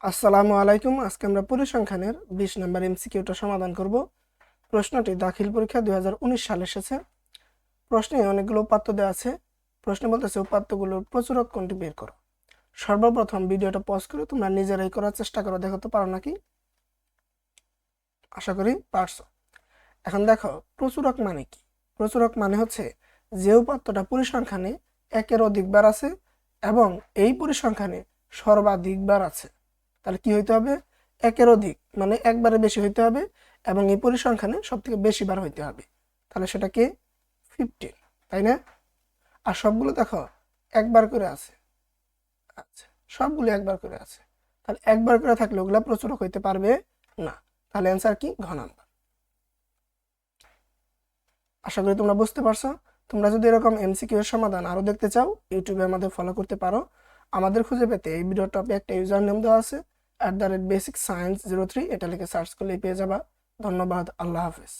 আসসালামু আলাইকুম। আজকে আমরা পরিসংখ্যানের 20 নম্বর এমসিকিউটা সমাধান করব। প্রশ্নটি দাখিল পরীক্ষা 2019 সালে এসেছে। প্রশ্নে অনেকগুলো উপাত্ত দেওয়া আছে। প্রশ্নে বলতেছে উপাত্তগুলোর প্রচুরক কোনটি বের করো। সর্বপ্রথম ভিডিওটা পজ করে তোমরা নিজেরাই করার চেষ্টা করো, দেখো তো পারো নাকি। আশা করি পারছো। এখন দেখো প্রচুরক মানে কি। প্রচুরক মানে হচ্ছে যে উপাত্তটা পরিসংখ্যানে একের অধিকবার আছে এবং এই পরিসংখ্যানে সর্বাধিকবার আছে। তাহলে কি হইতে হবে? একের অধিক মানে একবারে বেশি হইতে হবে এবং এই পরিসংখ্যানে সব থেকে বেশি বার হইতে হবে। তাহলে সেটা কি? 15, তাই না? আর সবগুলো দেখো একবার করে আছে। আচ্ছা, সবগুলো একবার করে আছে। তাহলে একবার করে থাকলে ওগুলা প্রচুরক হইতে পারবে না। তাহলে অ্যান্সার কি? ঘ নাম্বার। আশা করি তোমরা বুঝতে পারছো। তোমরা যদি এরকম এমসিকিউ এর সমাধান আরো দেখতে চাও, ইউটিউবে আমাদের ফলো করতে পারো। আমাদের খুঁজে পেতে এই ভিডিও টপে একটা ইউজার নেম দেওয়া আছে @basicscience03, এটা লিখে সার্চ করলেই পেয়ে যাবা। ধন্যবাদ। আল্লাহ হাফেজ।